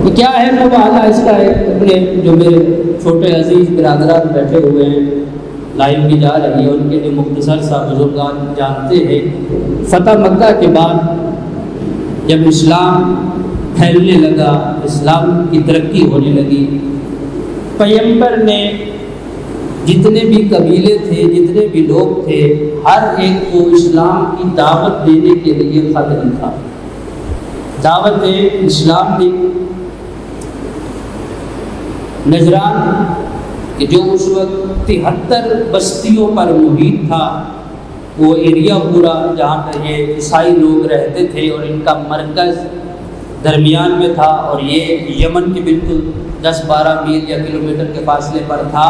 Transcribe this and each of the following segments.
کہ کیا ہے حوالہ اس کا؟ اپنے جو میرے چھوٹے عزیز برادران بیٹھے ہوئے ہیں، لائن بھی جا رہی ہے، ان کے لیے مختصر سا بزرگان جانتے ہیں، فتح مکہ کے بعد جب اسلام پھیلنے لگا، اسلام کی ترقی ہونے لگی، پیغمبر نے جتنے بھی قبیلے تھے، جتنے بھی لوگ تھے، ہر ایک کو اسلام کی دعوت دینے کے لیے خط لکھا، دعوت اسلام دی۔ نجران کہ جو اس وقت 73 بستیوں پر محیط تھا، وہ ایریا پورا جہاں پر یہ عیسائی لوگ رہتے تھے، اور ان کا مرکز درمیان میں تھا، اور یہ یمن کے بالکل 10-12 میل یا کلومیٹر کے فاصلے پر تھا،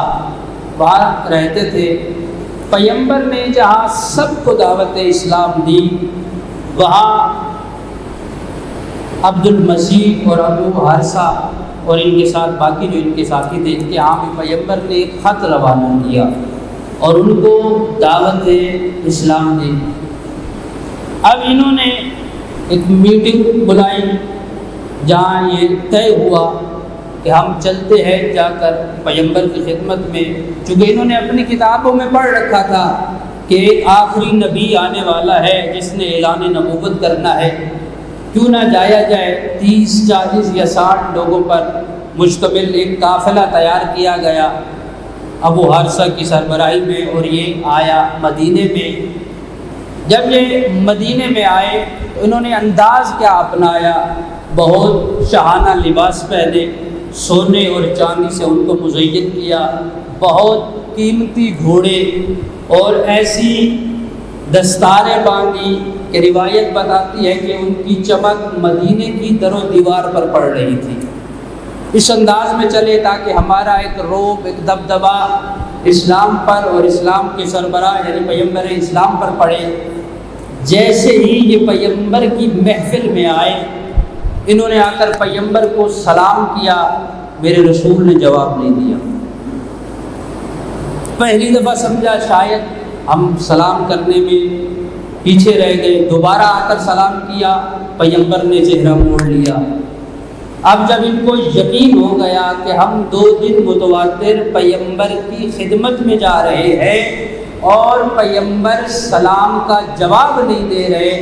وہاں رہتے تھے۔ پیغمبر نے جہاں سب کو دعوت اسلام دی، وہاں عبد المسیح اور ابو حارثہ اور ان کے ساتھ باقی جو ان کے ساتھی تھے، ان کے عام پیغمبر نے ایک خط روانہ کیا اور ان کو دعوت اسلام دی۔ اب انہوں نے ایک میٹنگ بلائی جہاں یہ طے ہوا کہ ہم چلتے ہیں جا کر پیغمبر کی خدمت میں، چونکہ انہوں نے اپنی کتابوں میں پڑھ رکھا تھا کہ ایک آخری نبی آنے والا ہے جس نے اعلان نبوت کرنا ہے، کیوں نہ جایا جائے۔ 30، 40 یا 60 لوگوں پر مشتمل ایک قافلہ تیار کیا گیا ابو حارثہ کی سربراہی میں، اور یہ آیا مدینے میں۔ جب یہ مدینے میں آئے تو انہوں نے انداز کیا اپنایا، بہت شاہانہ لباس پہنے، سونے اور چاندی سے ان کو مزین کیا، بہت قیمتی گھوڑے اور ایسی دستاریں باندھی کہ روایت بتاتی ہے کہ ان کی چمک مدینے کی در و دیوار پر پڑ رہی تھی۔ اس انداز میں چلے تاکہ ہمارا ایک روب، ایک دبدبا اسلام پر اور اسلام کے سربراہ یعنی پیغمبر اسلام پر پڑے۔ جیسے ہی یہ پیغمبر کی محفل میں آئے، انہوں نے آ کر پیغمبر کو سلام کیا، میرے رسول نے جواب نہیں دیا۔ پہلی دفعہ سمجھا شاید ہم سلام کرنے میں پیچھے رہ گئے، دوبارہ آ کر سلام کیا، پیغمبر نے چہرہ موڑ لیا۔ اب جب ان کو یقین ہو گیا کہ ہم 2 دن متواتر پیغمبر کی خدمت میں جا رہے ہیں اور پیغمبر سلام کا جواب نہیں دے رہے،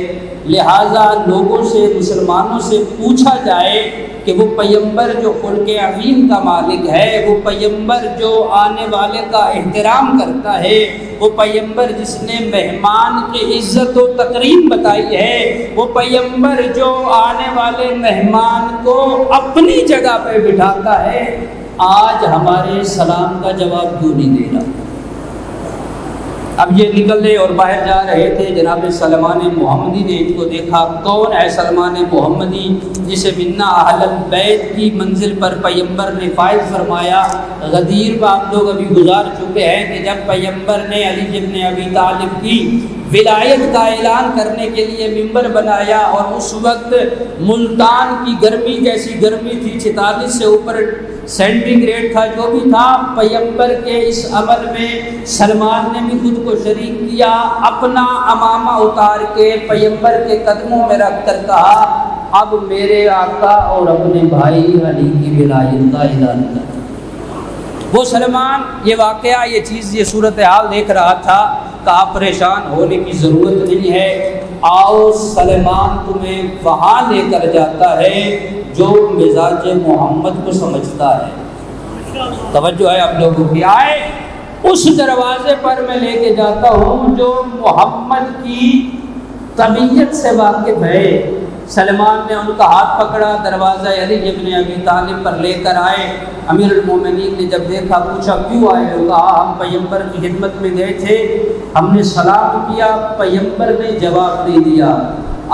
لہٰذا لوگوں سے، مسلمانوں سے پوچھا جائے کہ وہ پیغمبر جو خلق عظیم کا مالک ہے، وہ پیغمبر جو آنے والے کا احترام کرتا ہے، وہ پیغمبر جس نے مہمان کی عزت و تکریم بتائی ہے، وہ پیغمبر جو آنے والے مہمان کو اپنی جگہ پہ بٹھاتا ہے، آج ہمارے سلام کا جواب کیوں نہیں دے رہا؟ اب یہ نکلنے اور باہر جا رہے تھے، جناب سلمان محمدی نے ان کو دیکھا۔ کون ہے سلمان محمدی جسے منا اہل البیت کی منزل پر پیغمبر نے فائز فرمایا؟ غدیر آپ لوگ ابھی گزار چکے ہیں کہ جب پیغمبر نے علی ابن ابی طالب کی ولایت کا اعلان کرنے کے لیے ممبر بنایا، اور اس وقت ملتان کی گرمی جیسی گرمی تھی، 46 سے اوپر سینٹی گریڈ تھا، جو بھی تھا، پیغمبر کے اس عمل میں سلمان نے بھی خود کو شریک کیا، اپنا امامہ اتار کے پیغمبر کے قدموں میں رکھ کر کہا، اب میرے آقا اور اپنے بھائی علی کی ولایت کا اعلان کر۔ وہ سلمان یہ واقعہ، یہ چیز، یہ صورتحال دیکھ رہا تھا، کہا پریشان ہونے کی ضرورت نہیں ہے، آؤ سلمان تمہیں وہاں لے کر جاتا ہے جو مزاج محمد کو سمجھتا ہے۔ توجہ ہے آپ لوگوں کی، آئے اس دروازے پر میں لے کے جاتا ہوں جو محمد کی طبیعت سے واقف ہے۔ سلمان نے ان کا ہاتھ پکڑا، دروازہ علی ابن ابی طالب پر لے کر آئے۔ امیر المومنین نے جب دیکھا، پوچھا کیوں آئے ہو؟ کہا ہم پیغمبر کی خدمت میں گئے تھے، ہم نے سلام کیا، پیغمبر نے جواب نہیں دیا۔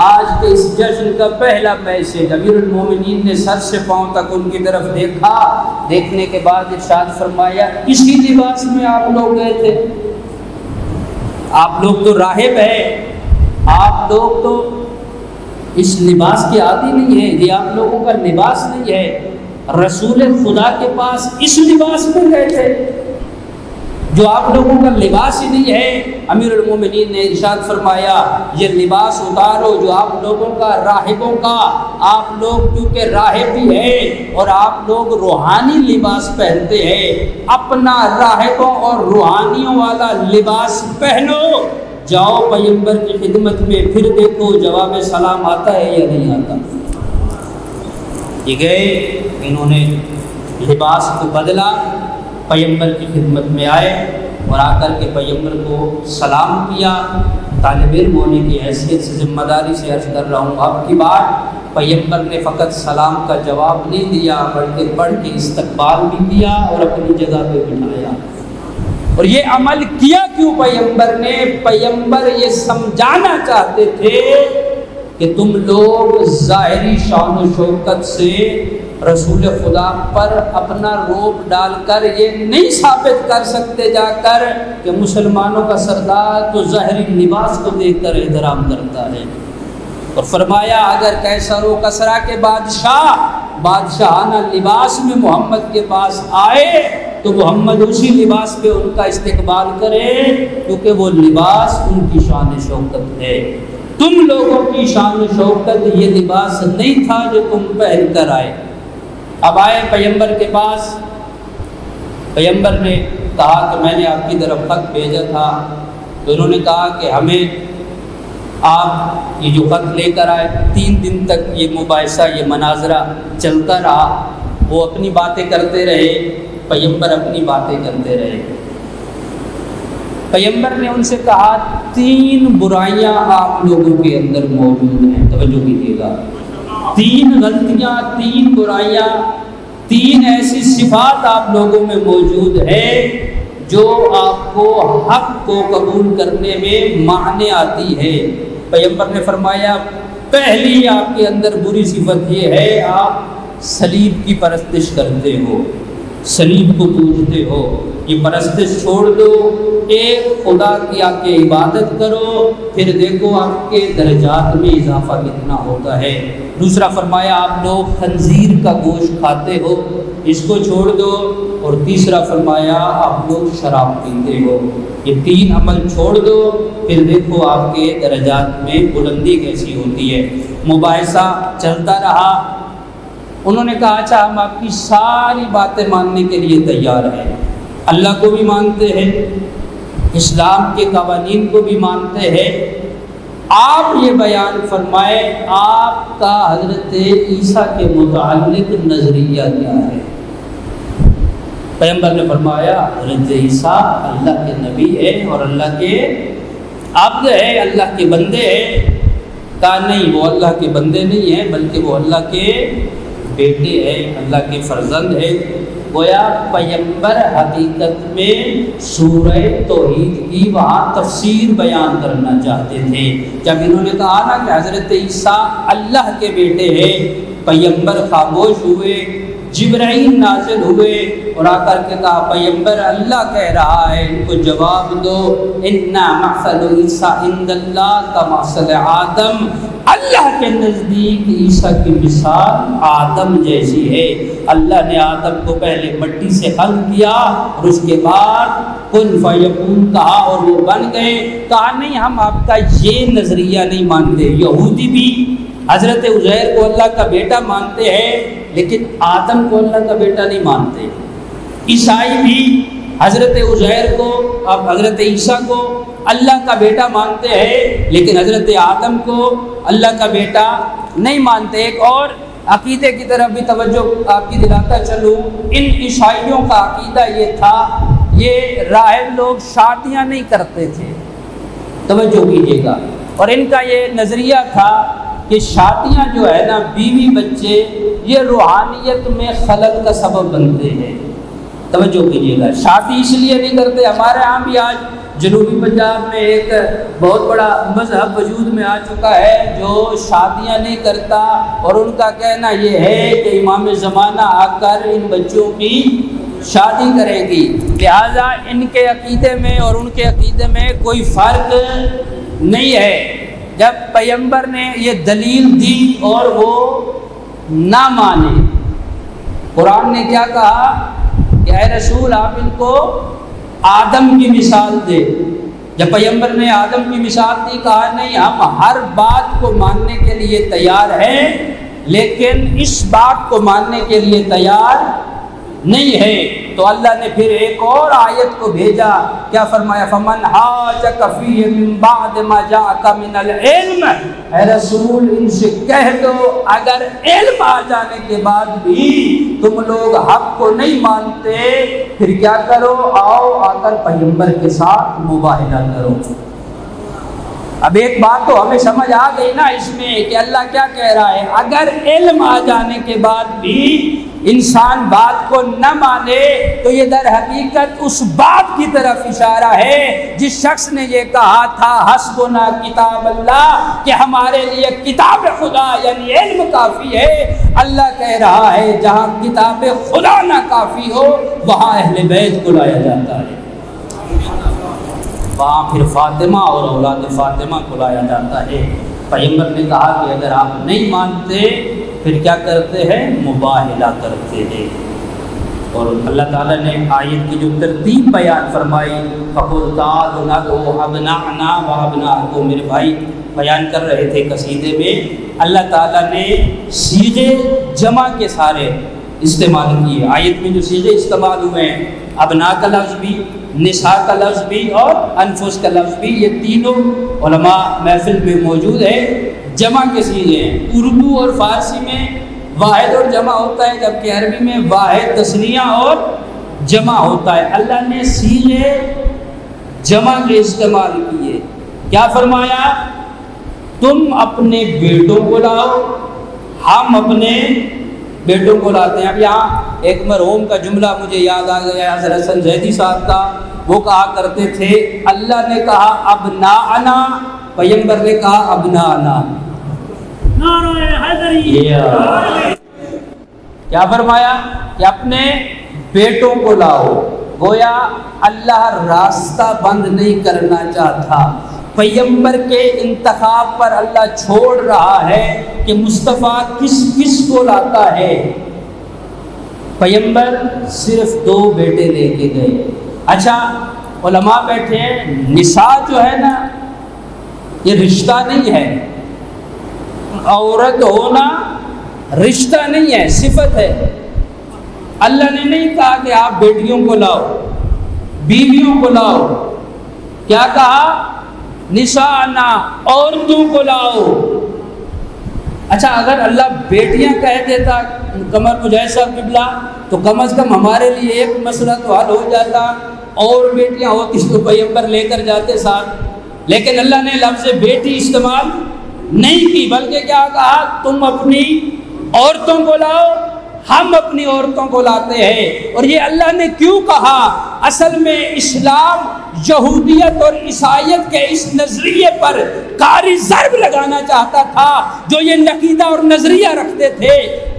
آج کے اس جشن کا پہلا میسج۔ امیر المومنین نے سر سے پاؤں تک ان کی طرف دیکھا، دیکھنے کے بعد ارشاد فرمایا، اسی لباس میں آپ لوگ گئے تھے؟ آپ لوگ تو راہب ہیں، آپ لوگ تو اس لباس کے عادی نہیں ہیں، یہ آپ لوگوں کا لباس نہیں ہے۔ رسول خدا کے پاس اس لباس میں گئے تھے جو آپ لوگوں کا لباس ہی نہیں ہے، امیر المومنین نے ارشاد فرمایا یہ لباس اتارو جو آپ لوگوں کا، راہبوں کا، آپ لوگ کیونکہ راہب بھی ہیں اور آپ لوگ روحانی لباس پہنتے ہیں، اپنا راہبوں اور روحانیوں والا لباس پہنو، جاؤ پیغمبر کی خدمت میں، پھر دیکھو جواب سلام آتا ہے یا نہیں آتا۔ یہ گئے، انہوں نے لباس کو بدلا، پیغمبر کی خدمت میں آئے اور آ کر کے پیغمبر کو سلام کیا۔ طالب علم ہونے کی حیثیت سے ذمہ داری سے عرض کر رہا ہوں اب کی بات، پیغمبر نے فقط سلام کا جواب نہیں دیا بلکہ بڑھ کے استقبال بھی کیا اور اپنی جگہ پہ بٹھایا۔ اور یہ عمل کیا کیوں پیغمبر نے؟ پیغمبر یہ سمجھانا چاہتے تھے کہ تم لوگ ظاہری شان و شوکت سے رسول خدا پر اپنا روب ڈال کر یہ نہیں ثابت کر سکتے جا کر کہ مسلمانوں کا سردار تو ظاہری لباس کو دیکھ کر احترام کرتا ہے۔ اور فرمایا اگر کیسر و کسرا کے بادشاہانہ لباس میں محمد کے پاس آئے تو محمد اسی لباس پہ ان کا استقبال کرے، کیونکہ وہ لباس ان کی شان و شوکت ہے۔ تم لوگوں کی شان و شوکت یہ لباس نہیں تھا جو تم پہن کر آئے۔ اب آئے پیغمبر کے پاس، پیغمبر نے کہا کہ میں نے آپ کی طرف خط بھیجا تھا، تو انہوں نے کہا کہ ہمیں آپ یہ جو خط لے کر آئے۔ 3 دن تک یہ مباحثہ، یہ مناظرہ چلتا رہا، وہ اپنی باتیں کرتے رہے، پیغمبر اپنی باتیں کرتے رہے۔ پیغمبر نے ان سے کہا 3 برائیاں آپ لوگوں کے اندر موجود ہیں، توجہ کیجیے گا، 3 غلطیاں، 3 برائیاں، 3 ایسی صفات آپ لوگوں میں موجود ہے جو آپ کو حق کو قبول کرنے میں مانع آتی ہے۔ پیغمبر نے فرمایا پہلی آپ کے اندر بری صفت یہ ہے آپ صلیب کی پرستش کرتے ہو، صلیب کو پوجتے ہو، یہ پرستش چھوڑ دو، ایک خدا کی آ کے عبادت کرو، پھر دیکھو آپ کے درجات میں اضافہ کتنا ہوتا ہے۔ دوسرا فرمایا آپ لوگ خنزیر کا گوشت کھاتے ہو، اس کو چھوڑ دو، اور تیسرا فرمایا آپ لوگ شراب پیتے ہو، یہ 3 عمل چھوڑ دو، پھر دیکھو آپ کے درجات میں بلندی کیسی ہوتی ہے۔ مباحثہ چلتا رہا، انہوں نے کہا اچھا ہم آپ کی ساری باتیں ماننے کے لیے تیار ہیں، اللہ کو بھی مانتے ہیں، اسلام کے قوانین کو بھی مانتے ہیں، آپ یہ بیان فرمائے آپ کا حضرت عیسیٰ کے متعلق نظریہ کیا ہے؟ پیغمبر نے فرمایا حضرت عیسیٰ اللہ کے نبی ہے اور اللہ کے عبد ہے، اللہ کے بندے ہیں۔ کہا نہیں، وہ اللہ کے بندے نہیں ہیں بلکہ وہ اللہ کے بیٹے ہیں، اللہ کے فرزند ہیں۔ گویا پیغمبر حقیقت میں سورہ توحید کی وہاں تفسیر بیان کرنا چاہتے تھے۔ جب انہوں نے کہا نا کہ حضرت عیسیٰ اللہ کے بیٹے ہیں، پیغمبر خاموش ہوئے، جبرائیل نازل ہوئے اور آ کر کے کہا پیغمبر اللہ کہہ رہا ہے، ان کو جواب دو، اِنَّ مَثَلُ عِیسیٰ عِندَ اللَّهِ كَمَثَلِ آدم، اللہ کے نزدیک عیسیٰ کی مثال آدم جیسی ہے۔ اللہ نے آدم کو پہلے مٹی سے خلق کیا اور اس کے بعد کن فیکون کہا اور وہ بن گئے۔ کہا نہیں ہم آپ کا یہ نظریہ نہیں مانتے۔ یہودی بھی حضرت عزیر کو اللہ کا بیٹا مانتے ہیں لیکن آدم کو اللہ کا بیٹا نہیں مانتے۔ عیسائی بھی حضرت عزیر کو، اب حضرت عیسیٰ کو اللہ کا بیٹا مانتے ہیں لیکن حضرت آدم کو اللہ کا بیٹا نہیں مانتے۔ ایک اور عقیدے کی طرف بھی توجہ آپ کی دلاتا چلوں، ان عیسائیوں کا عقیدہ یہ تھا، یہ راہب لوگ شادیاں نہیں کرتے تھے، توجہ کیجیے گا، اور ان کا یہ نظریہ تھا کہ شادیاں جو ہے نا، بیوی بچے، یہ روحانیت میں خلل کا سبب بنتے ہیں۔ توجہ کیجیے گا، شادی اس لیے نہیں کرتے۔ ہمارے ہاں بھی آج جنوبی پنجاب میں ایک بہت بڑا مذہب وجود میں آ چکا ہے جو شادیاں نہیں کرتا، اور ان کا کہنا یہ ہے کہ امام زمانہ آ کر ان بچوں کی شادی کرے گی، لہذا ان کے عقیدے میں اور ان کے عقیدے میں کوئی فرق نہیں ہے۔ جب پیغمبر نے یہ دلیل دی اور وہ نہ مانے، قرآن نے کیا کہا کہ اے رسول آپ ان کو آدم کی مثال دے. جب پیغمبر نے آدم کی مثال دی کہا نہیں ہم ہر بات کو ماننے کے لیے تیار ہیں لیکن اس بات کو ماننے کے لیے تیار نہیں ہے. تو اللہ نے پھر ایک اور آیت کو بھیجا, کیا فرمایا؟ فمن حاجک فیہ من بعد ما جاءک من العلم, اے رسول ان سے کہہ دو اگر علم آ جانے کے بعد بھی تم لوگ حق کو نہیں مانتے پھر کیا کرو؟ آؤ آ کر پیغمبر کے ساتھ مباہلہ کرو. اب ایک بات تو ہمیں سمجھ آ گئی نا اس میں کہ اللہ کیا کہہ رہا ہے, اگر علم آ جانے کے بعد بھی انسان بات کو نہ مانے تو یہ در حقیقت اس بات کی طرف اشارہ ہے جس شخص نے یہ کہا تھا حسبنا کتاب اللہ, کہ ہمارے لیے کتاب خدا یعنی علم کافی ہے. اللہ کہہ رہا ہے جہاں کتاب خدا نہ کافی ہو وہاں اہل بیت کو لایا جاتا ہے, وہاں پھر فاطمہ اور اولاد فاطمہ کو لایا جاتا ہے. پیغمبر نے کہا کہ اگر آپ نہیں مانتے پھر کیا کرتے ہیں؟ مباہلہ کرتے ہیں. اور اللہ تعالیٰ نے آیت کی جو ترتیب بیان فرمائی فَقُلْ تَعَالُوا نَدْعُوا أَبْنَاءَنَا وَأَبْنَاءَكُمْ, میرے بھائی بیان کر رہے تھے قصیدے میں, اللہ تعالیٰ نے صیغے جمع کے سارے استعمال کیے. آیت میں جو صیغے استعمال ہوئے ہیں ابنا کا لفظ بھی, نساء کا لفظ بھی اور انفس کا لفظ بھی, یہ تینوں علماء محفل میں موجود ہے. جمع کے صیغے ہیں. اردو اور فارسی میں واحد اور جمع ہوتا ہے جبکہ عربی میں واحد تثنیہ اور جمع ہوتا ہے. اللہ نے صیغے جمع کے استعمال کیے. کیا فرمایا؟ تم اپنے بیٹوں کو لاؤ, ہم اپنے بیٹوں کو لاتے ہیں. اب یہاں ایک مرحوم کا جملہ مجھے یاد آ گیا حضرت حسن زیدی صاحب کا. وہ کہا کرتے تھے اللہ نے کہا ابناءنا, پیغمبر نے کہا ابناءنا. کیا فرمایا؟ کہ اپنے بیٹوں کو لاؤ. گویا اللہ راستہ بند نہیں کرنا چاہتا, پیغمبر کے انتخاب پر اللہ چھوڑ رہا ہے کہ مصطفیٰ کس کس کو لاتا ہے. پیغمبر صرف 2 بیٹے لے کے گئے. اچھا علماء بیٹھے ہیں, نساء جو ہے نا یہ رشتہ نہیں ہے, عورت ہونا رشتہ نہیں ہے, صفت ہے. اللہ نے نہیں کہا کہ آپ بیٹیوں کو لاؤ, بیویوں کو لاؤ. کیا کہا؟ نساءنا, عورتوں کو لاؤ. اچھا اگر اللہ بیٹیاں کہہ دیتا قمر مجھیسہ قبلہ تو کم از کم ہمارے لیے ایک مسئلہ تو حل ہو جاتا. اور بیٹیاں ہوتی تو پیغمبر لے کر جاتے ساتھ, لیکن اللہ نے لفظ بیٹی استعمال نہیں کی بلکہ کیا کہا؟ تم اپنی عورتوں کو لاؤ, ہم اپنی عورتوں کو لاتے ہیں. اور یہ اللہ نے کیوں کہا؟ اصل میں اسلام یہودیت اور عیسائیت کے اس نظریے پر کاری ضرب لگانا چاہتا تھا جو یہ عقیدہ اور نظریہ رکھتے تھے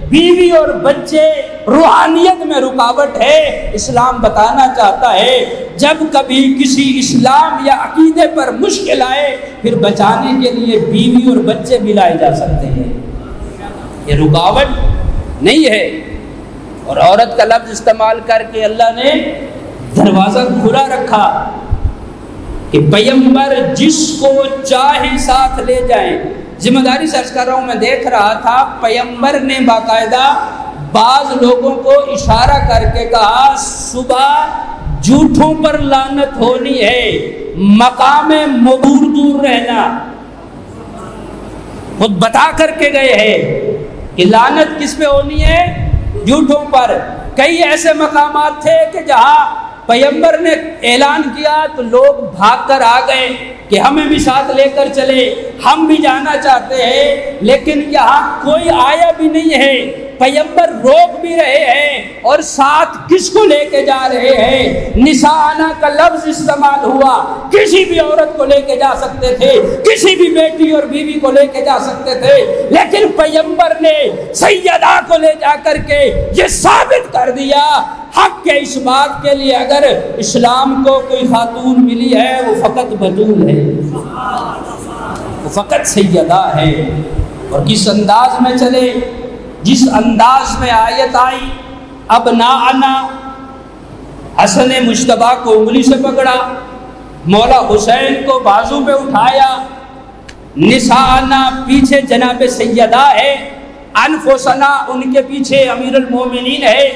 بیوی اور بچے روحانیت میں رکاوٹ ہے. اسلام بتانا چاہتا ہے جب کبھی کسی اسلام یا عقیدے پر مشکل آئے پھر بچانے کے لیے بیوی اور بچے بھی لائے جا سکتے ہیں, یہ رکاوٹ نہیں ہے. اور عورت کا لفظ استعمال کر کے اللہ نے دروازہ کھلا رکھا کہ پیغمبر جس کو چاہے ساتھ لے جائیں. ذمہ داری سے عرض کر رہا ہوں, میں دیکھ رہا تھا پیغمبر نے باقاعدہ بعض لوگوں کو اشارہ کر کے کہا صبح جھوٹوں پر لعنت ہونی ہے, مقام مبور دور رہنا. خود بتا کر کے گئے ہیں کہ لعنت کس پہ ہونی ہے؟ جھوٹوں پر. کئی ایسے مقامات تھے کہ جہاں پیغمبر نے اعلان کیا تو لوگ بھاگ کر آ گئے کہ ہمیں بھی ساتھ لے کر چلے, ہم بھی جانا چاہتے ہیں, لیکن یہاں کوئی آیا بھی نہیں ہے. پیغمبر روک بھی رہے ہیں اور ساتھ کس کو لے کے جا رہے ہیں؟ نساءنا کا لفظ استعمال ہوا, کسی بھی عورت کو لے کے جا سکتے تھے, کسی بھی بیٹی اور بیوی کو لے کے جا سکتے تھے, لیکن پیغمبر نے سیدہ کو لے جا کر کے یہ ثابت کر دیا حق کے اس بات کے لیے اگر اسلام کو کوئی خاتون ملی ہے وہ فقط بطول ہے, وہ فقط سیدہ ہے. اور کس انداز میں چلے, جس انداز میں آیت آئی ابناءنا, حسن مجتبیٰ کو انگلی سے پکڑا، مولا حسین کو بازو پہ اٹھایا، نسانا پیچھے جناب سیدہ ہے، انفسنا ان کے پیچھے امیر المومنین ہے،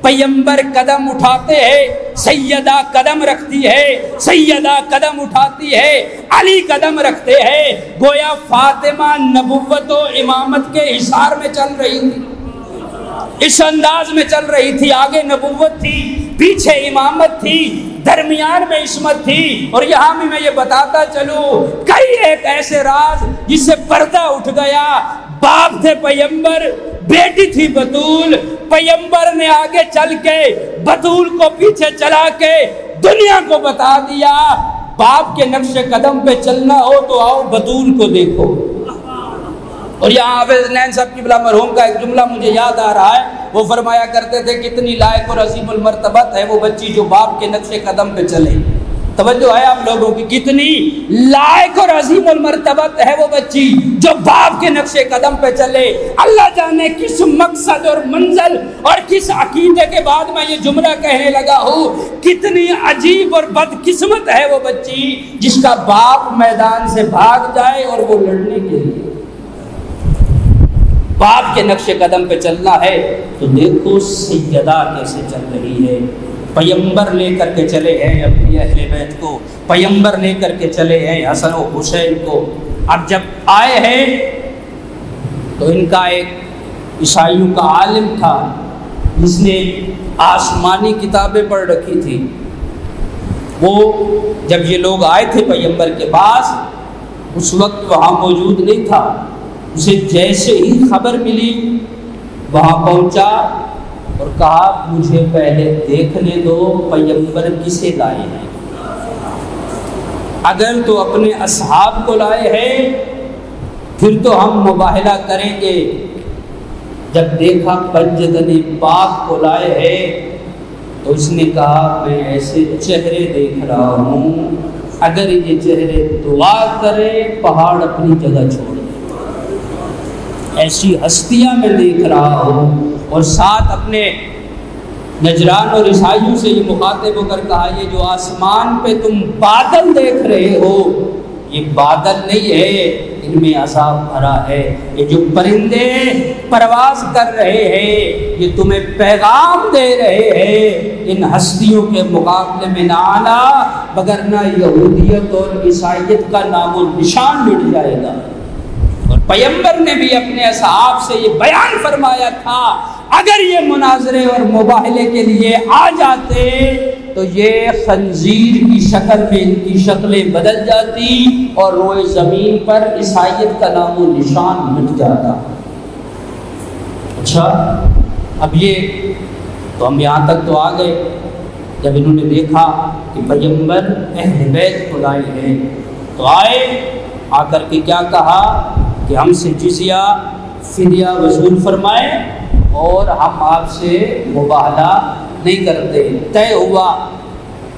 پیمبر قدم اٹھاتے ہیں، سیدہ قدم رکھتی ہے، سیدہ قدم اٹھاتی ہے، علی قدم رکھتے ہیں، گویا فاطمہ نبوت و امامت کے حصار میں چل رہی تھی، اس انداز میں چل رہی تھی، آگے نبوت تھی، پیچھے امامت تھی، درمیان میں عصمت تھی۔ اور یہاں بھی میں یہ بتاتا چلوں، کئی ایک ایسے راز جس سے پردہ اٹھ گیا، باپ تھے پیمبر، بیٹی تھی بطول، پیمبر نے آگے چل کے بطول کو پیچھے چلا کے دنیا کو بتا دیا، باپ کے نقش قدم پہ چلنا ہو تو آؤ بطول کو دیکھو۔ اور یہاں حافظ حسنین صاحب قبلہ مرحوم کا ایک جملہ مجھے یاد آ رہا ہے، وہ فرمایا کرتے تھے کتنی لائق اور عظیم المرتبت ہے وہ بچی جو باپ کے نقش قدم پہ چلے۔ توجہ ہے آپ لوگوں کی، کتنی لائق اور عظیم المرتبت ہے وہ بچی جو باپ کے نقش قدم پہ چلے۔ اللہ جانے کس مقصد اور منزل اور کس عقیدے کے بعد میں یہ جملہ کہنے لگا ہوں، کتنی عجیب اور بدقسمت ہے وہ بچی جس کا باپ میدان سے بھاگ جائے اور وہ لڑنے کے لیے باپ کے نقش قدم پہ چلنا ہے۔ تو دیکھو سیدہ کیسے چل رہی ہے، پیمبر لے کر کے چلے ہیں اپنی اہل بیت کو، پیمبر لے کر کے چلے ہیں حسن و حسین کو۔ اب جب آئے ہیں تو ان کا ایک عیسائیوں کا عالم تھا جس نے آسمانی کتابیں پڑھ رکھی تھی، وہ جب یہ لوگ آئے تھے پیمبر کے پاس اس وقت وہاں موجود نہیں تھا، اسے جیسے ہی خبر ملی وہاں پہنچا اور کہا مجھے پہلے دیکھنے دو پیمبر کسے لائے ہیں، اگر تو اپنے اصحاب کو لائے ہیں پھر تو ہم مباہلہ کریں گے۔ جب دیکھا پنجدن پاک کو لائے ہیں تو اس نے کہا میں ایسے چہرے دیکھ رہا ہوں، اگر یہ چہرے دعا کرے پہاڑ اپنی جگہ چھوڑ دے، ایسی ہستیاں میں دیکھ رہا ہوں۔ اور ساتھ اپنے نجران اور عیسائیوں سے یہ مخاطب ہو کر کہا یہ جو آسمان پہ تم بادل دیکھ رہے ہو یہ بادل نہیں ہے، ان میں عذاب بھرا ہے، یہ جو پرندے پرواز کر رہے ہیں یہ تمہیں پیغام دے رہے ہیں، ان ہستیوں کے مقابلے میں نہ آنا وگرنہ یہودیت اور عیسائیت کا نام و نشان مٹ جائے گا۔ اور پیمبر نے بھی اپنے اصحاب سے یہ بیان فرمایا تھا اگر یہ مناظرے اور مباہلے کے لیے آ جاتے تو یہ خنزیر کی شکل میں ان کی شکلیں بدل جاتی اور روئے زمین پر عیسائیت کا نام و نشان مٹ جاتا۔ اچھا اب یہ تو ہم یہاں تک تو آ گئے، جب انہوں نے دیکھا کہ پیمبر اہل بیت کو لائے ہیں تو آئے، آ کر کے کیا کہا کہ ہم سے جزیہ فدیہ وصول فرمائے اور ہم آپ سے مباہلہ نہیں کرتے۔ طے ہوا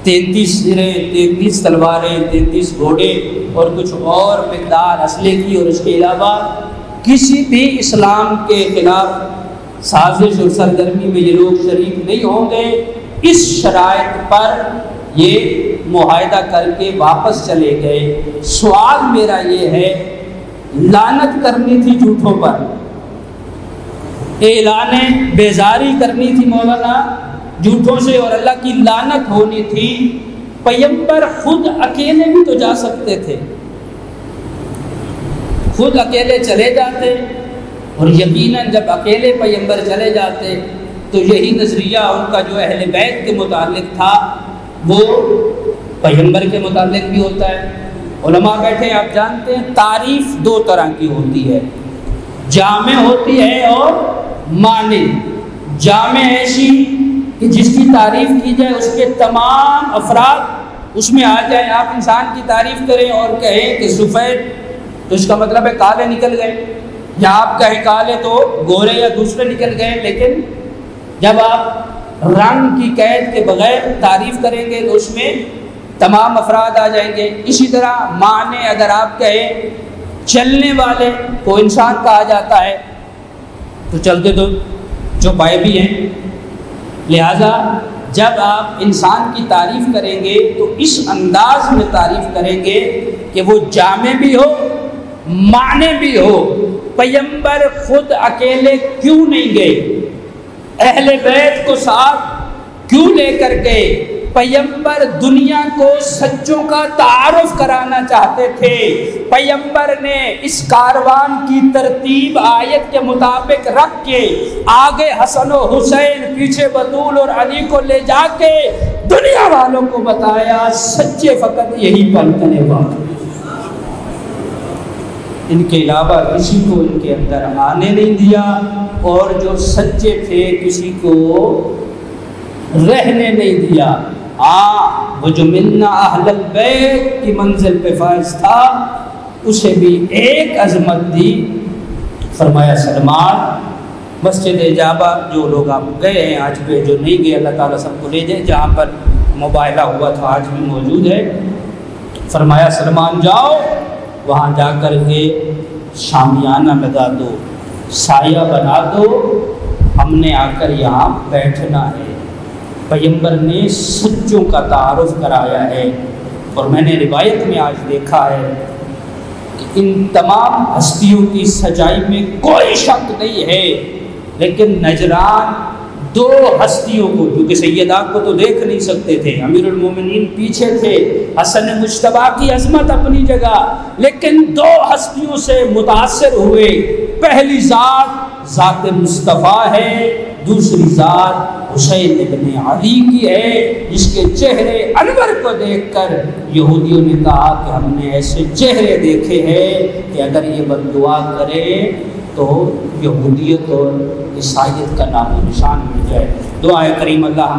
33 سریں، 33 تلواریں، 33 گھوڑے اور کچھ اور مقدار اسلحے کی، اور اس کے علاوہ کسی بھی اسلام کے خلاف سازش اور سرگرمی میں یہ لوگ شریک نہیں ہوں گے۔ اس شرائط پر یہ معاہدہ کر کے واپس چلے گئے۔ سوال میرا یہ ہے، لعنت کرنی تھی جھوٹوں پر، اعلان بیزاری کرنی تھی مولانا جھوٹوں سے اور اللہ کی لعنت ہونی تھی، پیمبر خود اکیلے بھی تو جا سکتے تھے، خود اکیلے چلے جاتے، اور یقیناً جب اکیلے پیمبر چلے جاتے تو یہی نظریہ ان کا جو اہل بیت کے متعلق تھا وہ پیمبر کے متعلق بھی ہوتا ہے۔ علماء بیٹھے آپ جانتے ہیں تعریف دو طرح کی ہوتی ہے، جامع ہوتی ہے اور مانع۔ جامع ایسی کہ جس کی تعریف کی جائے اس کے تمام افراد اس میں آ جائیں، آپ انسان کی تعریف کریں اور کہیں کہ سفید تو اس کا مطلب ہے کالے نکل گئے، یا آپ کہیں کالے تو گورے یا دوسرے نکل گئے، لیکن جب آپ رنگ کی قید کے بغیر تعریف کریں گے تو اس میں تمام افراد آ جائیں گے۔ اسی طرح معنی اگر آپ کہیں چلنے والے کو انسان کہا جاتا ہے تو چلتے تو جو پائے بھی ہیں، لہذا جب آپ انسان کی تعریف کریں گے تو اس انداز میں تعریف کریں گے کہ وہ جامع بھی ہو، معنی بھی ہو۔ پیغمبر خود اکیلے کیوں نہیں گئے؟ اہل بیت کو ساتھ کیوں لے کر گئے؟ پیغمبر دنیا کو سچوں کا تعارف کرانا چاہتے تھے۔ پیغمبر نے اس کاروان کی ترتیب آیت کے مطابق رکھ کے آگے حسن و حسین، پیچھے بطول اور علی کو لے جا کے دنیا والوں کو بتایا سچے فقط یہی پلٹنے والے، ان کے علاوہ کسی کو ان کے اندر آنے نہیں دیا، اور جو سچے تھے کسی کو رہنے نہیں دیا۔ وہ جو منا اہل البیت کی منزل پہ فائز تھا اسے بھی ایک عظمت دی۔ فرمایا سلمان مسجد اجابہ، جو لوگ آپ گئے ہیں آج پہ، جو نہیں گئے اللہ تعالیٰ سب کو لے جائے، جہاں پر مباہلہ ہوا تھا آج بھی موجود ہے۔ فرمایا سلمان جاؤ وہاں جا کر کے شامیانہ لگا دو، سایہ بنا دو، ہم نے آ کر یہاں بیٹھنا ہے۔ پیغمبر نے سچوں کا تعارف کرایا ہے، اور میں نے روایت میں آج دیکھا ہے کہ ان تمام ہستیوں کی سچائی میں کوئی شک نہیں ہے، لیکن نجران دو ہستیوں کو، کیونکہ سیدہ کو تو دیکھ نہیں سکتے تھے، امیر المومنین پیچھے تھے، حسن مجتبیٰ کی عظمت اپنی جگہ، لیکن دو ہستیوں سے متاثر ہوئے۔ پہلی ذات مصطفیٰ ہے، دوسری ذات حسین ابن علی کی ہے، جس کے چہرے انور کو دیکھ کر یہودیوں نے کہا کہ ہم نے ایسے چہرے دیکھے ہیں کہ اگر یہ بد دعا کرے تو یہودیت اور عیسائیت کا نام و نشان مل جائے۔ دعائے کریم اللہ